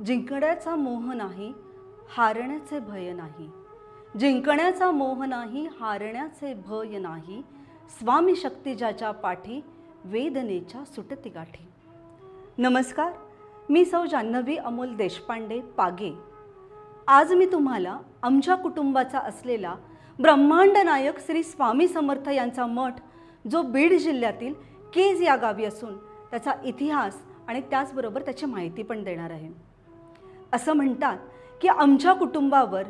जिंकण्याचा मोह नाही, हारण्याचे भय नाही. जिंकण्याचा मोह नाही, हारण्याचे भय नाही. स्वामी शक्ती ज्याच्या पाठी, वेदनेच्या सुटती गाठी. नमस्कार, मी सौ जान्हवी अमोल देशपांडे पागे. आज मी तुम्हाला आमच्या कुटुंबाचा असलेला ब्रह्मांड नायक श्री स्वामी समर्थ यांचा मठ, जो बीड जिल्ह्यातील केज या गावी असून त्याचा इतिहास आणि त्याचबरोबर त्याची माहिती पण देणार आहे. असं म्हणतात की आमच्या कुटुंबावर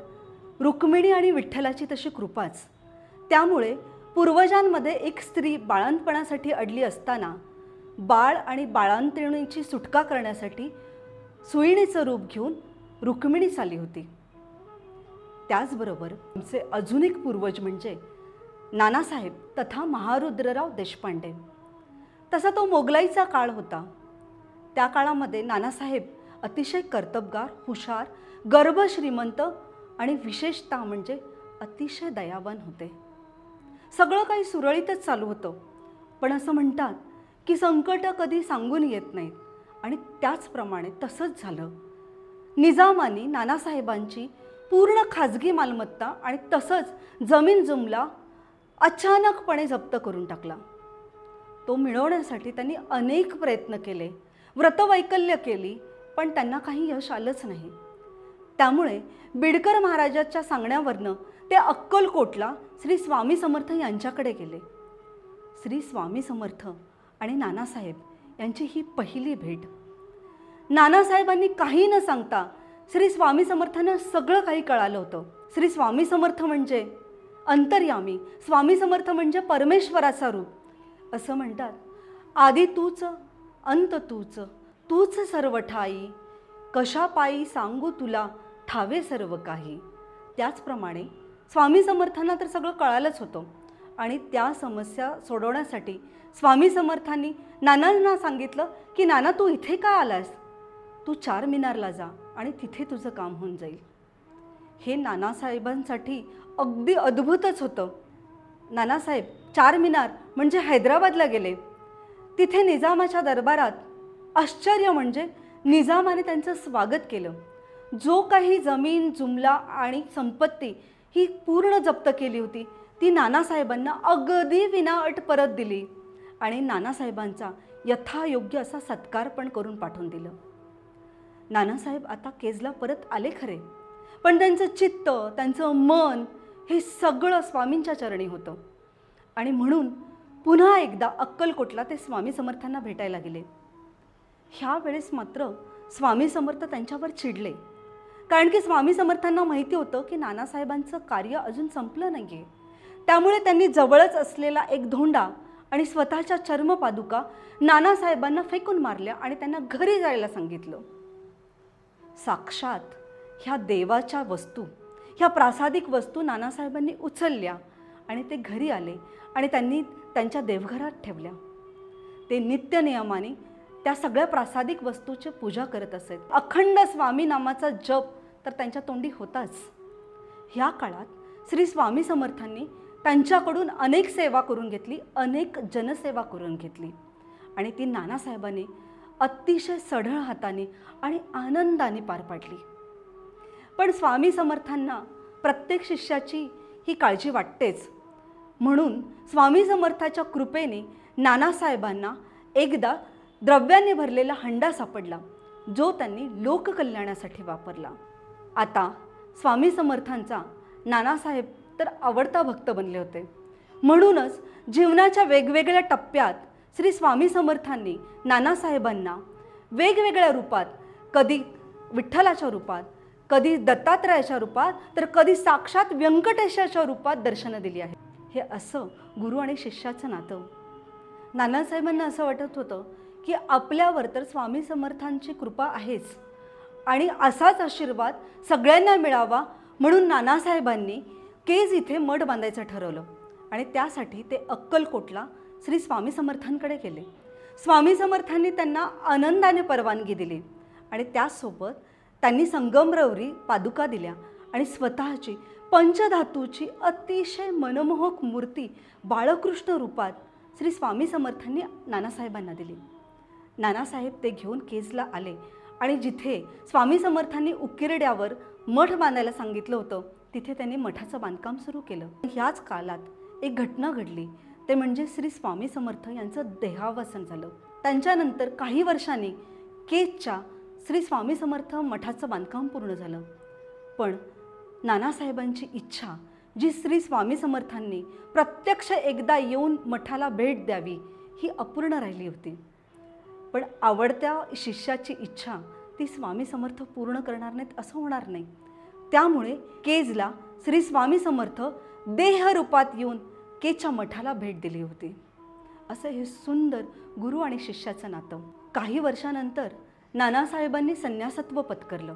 रुक्मिणी आणि विठ्ठलाची तशी कृपाच. त्यामुळे पूर्वजांमध्ये एक स्त्री बाळंतपणासाठी अडली असताना बाळ आणि बाळंतिणीची सुटका करण्यासाठी सुईणीचं रूप घेऊन रुक्मिणी आली होती. त्याचबरोबर आमचे अजून एक पूर्वज म्हणजे नानासाहेब तथा महारुद्रराव देशपांडे. तसा तो मोगलाईचा काळ होता. त्या काळामध्ये नानासाहेब अतिशय कर्तबगार, हुशार, गर्भ श्रीमंत आणि विशेषतः म्हणजे अतिशय दयावान होते. सगळं काही सुरळीतच चालू होतं. पण असं म्हणतात की संकट कधी सांगून येत नाहीत आणि त्याचप्रमाणे तसंच झालं. निजामाने नानासाहेबांची पूर्ण खाजगी मालमत्ता आणि तसंच जमीन जुमला अचानकपणे जप्त करून टाकला. तो मिळवण्यासाठी त्यांनी अनेक प्रयत्न केले, व्रतवैकल्य केली, पण त्यांना काही यश आलंच नाही. त्यामुळे बिडकर महाराजाच्या सांगण्यावरनं ते अक्कलकोटला श्री स्वामी समर्थ यांच्याकडे गेले. श्री स्वामी समर्थ आणि नानासाहेब यांची ही पहिली भेट. नानासाहेबांनी काही न सांगता श्री स्वामी समर्थांना सगळं काही कळालं होतं. श्री स्वामी समर्थ म्हणजे अंतर्यामी, स्वामी समर्थ म्हणजे परमेश्वराचा रूप. असं म्हणतात, आधी तूच अंत तूच, तूच सर्व ठाई, कशा पायी सांगू तुला ठावे सर्व काही. त्याचप्रमाणे स्वामी समर्थांना तर सगळं कळालंच होतं आणि त्या समस्या सोडवण्यासाठी स्वामी समर्थांनी नानांना सांगितलं की नाना, तू इथे का आलास? तू चार मिनारला जा आणि तिथे तुझं काम होऊन जाईल. हे नानासाहेबांसाठी अगदी अद्भुतच होतं. नानासाहेब चार मिनार म्हणजे हैदराबादला गेले. तिथे निजामाच्या दरबारात आश्चर्य म्हणजे निजामाने त्यांचं स्वागत केलं. जो काही जमीन जुमला आणि संपत्ती ही पूर्ण जप्त केली होती ती नानासाहेबांना अगदी विनाअट परत दिली आणि नानासाहेबांचा यथायोग्य असा सत्कार पण करून पाठवून दिलं. नानासाहेब आता केजला परत आले खरे, पण त्यांचं चित्त, त्यांचं मन हे सगळं स्वामींच्या चरणी होतं. आणि म्हणून पुन्हा एकदा अक्कलकोटला ते स्वामी समर्थांना भेटायला गेले. ह्या वेळेस मात्र स्वामी समर्थ त्यांच्यावर चिडले, कारण की स्वामी समर्थांना माहिती होतं की नानासाहेबांचं कार्य अजून संपलं नाही आहे. त्यामुळे त्यांनी जवळच असलेला एक धोंडा आणि स्वतःच्या चर्मपादुका नानासाहेबांना फेकून मारल्या आणि त्यांना घरी जायला सांगितलं. साक्षात ह्या देवाच्या वस्तू, ह्या प्रासादिक वस्तू नानासाहेबांनी उचलल्या आणि ते घरी आले आणि त्यांनी त्यांच्या देवघरात ठेवल्या. ते नित्य नियमाने त्या सगळ्या प्रासादिक वस्तूची पूजा करत असत. अखंड स्वामी नामाचा जप तर त्यांच्या तोंडी होताच. ह्या काळात श्री स्वामी समर्थांनी त्यांच्याकडून अनेक सेवा करून घेतली, अनेक जनसेवा करून घेतली आणि ती नानासाहेबांनी अतिशय सढळ हाताने आणि आनंदाने पार पाडली. पण स्वामी समर्थांना प्रत्येक शिष्याची ही काळजी वाटतेच. म्हणून स्वामी समर्थाच्या कृपेने नानासाहेबांना एकदा द्रव्याने भरलेला हंडा सापडला, जो त्यांनी लोककल्याणासाठी वापरला. आता स्वामी समर्थांचा नानासाहेब तर आवडता भक्त बनले होते. म्हणूनच जीवनाच्या वेगवेगळ्या टप्प्यात श्री स्वामी समर्थांनी नानासाहेबांना वेगवेगळ्या रूपात, कधी विठ्ठलाच्या रूपात, कधी दत्तात्रयाच्या रूपात, तर कधी साक्षात व्यंकटेशाच्या रूपात दर्शनं दिली आहेत. हे असं गुरु आणि शिष्याचं नातं. नानासाहेबांना असं वाटत होतं की आपल्यावर तर स्वामी समर्थांची कृपा आहेच आणि असाच आशीर्वाद सगळ्यांना मिळावा, म्हणून नानासाहेबांनी केज इथे मठ बांधायचं ठरवलं आणि त्यासाठी ते अक्कलकोटला श्री स्वामी समर्थांकडे गेले. स्वामी समर्थांनी त्यांना आनंदाने परवानगी दिली आणि त्याचसोबत त्यांनी संगमरवरी पादुका दिल्या आणि स्वतःची पंचधातूची अतिशय मनमोहक मूर्ती बाळकृष्ण रूपात श्री स्वामी समर्थांनी नानासाहेबांना दिली. नानासाहेब ते घेऊन केजला आले आणि जिथे स्वामी समर्थांनी उकिरड्यावर मठ बांधायला सांगितलं होतं तिथे त्यांनी मठाचं बांधकाम सुरू केलं. ह्याच काळात एक घटना घडली, ते म्हणजे श्री स्वामी समर्थ यांचं देहावसन झालं. त्यांच्यानंतर काही वर्षांनी केजच्या श्री स्वामी समर्थ मठाचं बांधकाम पूर्ण झालं. पण नानासाहेबांची इच्छा, जी श्री स्वामी समर्थांनी प्रत्यक्ष एकदा येऊन मठाला भेट द्यावी, ही अपूर्ण राहिली होती. पण आवडत्या शिष्याची इच्छा ती स्वामी समर्थ पूर्ण करणार नाहीत असं होणार नाही. त्यामुळे केजला श्री स्वामी समर्थ देहरूपात येऊन केजच्या मठाला भेट दिली होती. असं हे सुंदर गुरु आणि शिष्याचं नातं. काही वर्षानंतर नानासाहेबांनी संन्यासत्व पत्करलं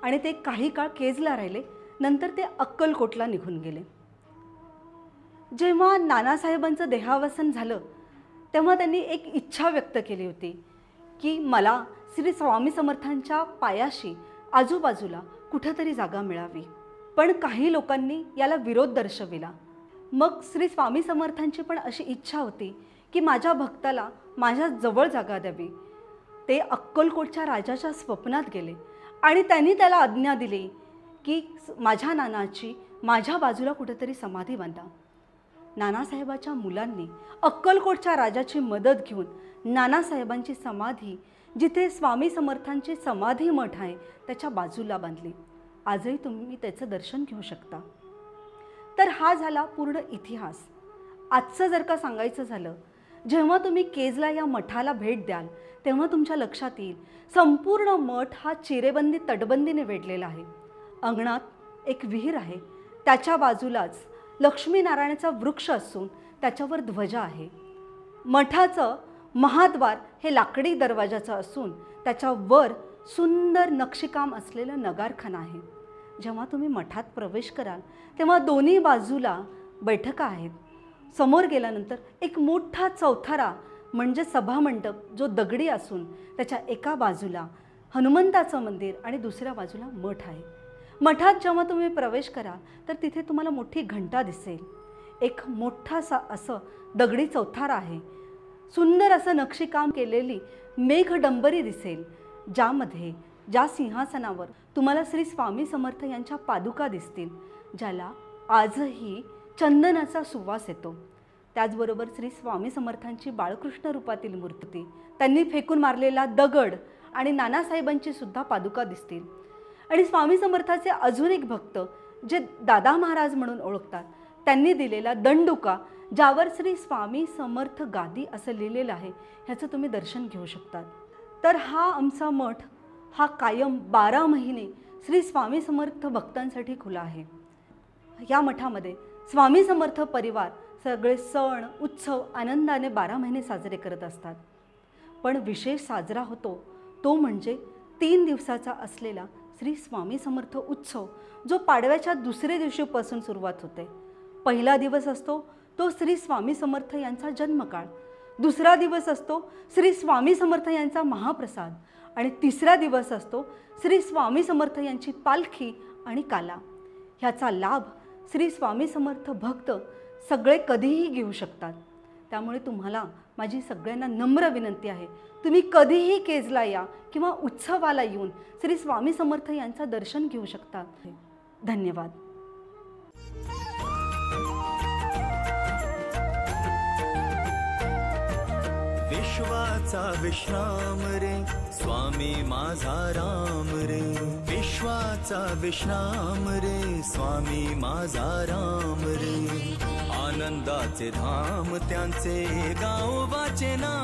आणि ते काही काळ केजला राहिले. नंतर ते अक्कलकोटला निघून गेले. जेव्हा नानासाहेबांचं देहावसन झालं तेव्हा त्यांनी एक इच्छा व्यक्त केली होती की मला श्री स्वामी समर्थांच्या पायाशी आजूबाजूला कुठेतरी जागा मिळावी. पण काही लोकांनी याला विरोध दर्शविला. मग श्री स्वामी समर्थांची पण अशी इच्छा होती की माझ्या भक्ताला माझ्या जवळ जागा द्यावी. ते अक्कलकोटच्या राजाच्या स्वप्नात गेले आणि त्यांनी त्याला आज्ञा दिली की माझ्या नानाची माझ्या बाजूला कुठेतरी समाधी बांधा. नानासाहेबाच्या मुलांनी अक्कलकोटच्या राजाची मदत घेऊन नानासाहेबांची समाधी, जिथे स्वामी समर्थांची समाधी मठ आहे, त्याच्या बाजूला बांधली. आजही तुम्ही त्याचं दर्शन घेऊ शकता. तर हा झाला पूर्ण इतिहास. आजचं जर का सांगायचं झालं, जेव्हा तुम्ही केजला या मठाला भेट द्याल तेव्हा तुमच्या लक्षात येईल संपूर्ण मठ हा चिरेबंदी तटबंदीने वेढलेला आहे. अंगणात एक विहीर आहे, त्याच्या बाजूलाच लक्ष्मीनारायणाचा वृक्ष असून त्याच्यावर ध्वजा आहे. मठाचं महाद्वार हे लाकडी दरवाजाचं असून त्याच्यावर सुंदर नक्षीकाम असलेलं नगारखाना आहे. जेव्हा तुम्ही मठात प्रवेश कराल तेव्हा दोन्ही बाजूला बैठका आहेत. समोर गेल्यानंतर एक मोठा चौथारा म्हणजे सभामंडप जो दगडी असून त्याच्या एका बाजूला हनुमंताचं मंदिर आणि दुसऱ्या बाजूला मठ आहे. मठात जेव्हा तुम्ही प्रवेश कराल तर तिथे तुम्हाला मोठी घंटा दिसेल. एक मोठासा असं दगडी चौथारा आहे. सुंदर असं नक्षीकाम केलेली मेघडंबरी दिसेल, ज्या सिंहासनावर तुम्हाला श्री स्वामी समर्थ यांच्या पादुका दिसतील, ज्याला आजही चंदनाचा सुवास येतो. त्याचबरोबर श्री स्वामी समर्थांची बाळकृष्ण रूपातील मूर्ती, त्यांनी फेकून मारलेला दगड आणि नानासाहेबांची सुद्धा पादुका दिसतील. आणि स्वामी समर्थाचे अजून एक भक्त जे दादा महाराज म्हणून ओळखतात, त्यांनी दिलेला दंडुका, ज्यावर श्री स्वामी समर्थ गादी असं लिहिलेलं आहे, ह्याचं तुम्ही दर्शन घेऊ शकतात. तर हा आमचा मठ हा कायम 12 महिने श्री स्वामी समर्थ भक्तांसाठी खुला आहे. या मठामध्ये स्वामी समर्थ परिवार सगळे सण उत्सव आनंदाने 12 महिने साजरे करत असतात. पण विशेष साजरा होतो तो म्हणजे 3 दिवसाचा असलेला श्री स्वामी समर्थ उत्सव, जो पाडव्याच्या दुसऱ्या दिवशीपासून सुरुवात होते. पहिला दिवस असतो तो श्री स्वामी समर्थ यांचा जन्मकाळ, दुसरा दिवस असतो श्री स्वामी समर्थ यांचा महाप्रसाद आणि तिसरा दिवस असतो श्री स्वामी समर्थ यांची पालखी आणि काला. ह्याचा लाभ श्री स्वामी समर्थ भक्त सगळे कधीही घेऊ शकतात. त्यामुळे तुम्हाला माझी सगळ्यांना नम्र विनंती आहे, तुम्ही कधीही केजला या किंवा उत्सवाला येऊन श्री स्वामी समर्थ यांचं दर्शन घेऊ शकता. धन्यवाद. विश्वाचा विश्राम रे स्वामी माझा राम रे. विश्वाचा विश्राम रे स्वामी माझा राम रे. आनंदाचे धाम त्यांचे गाव वाचे ना.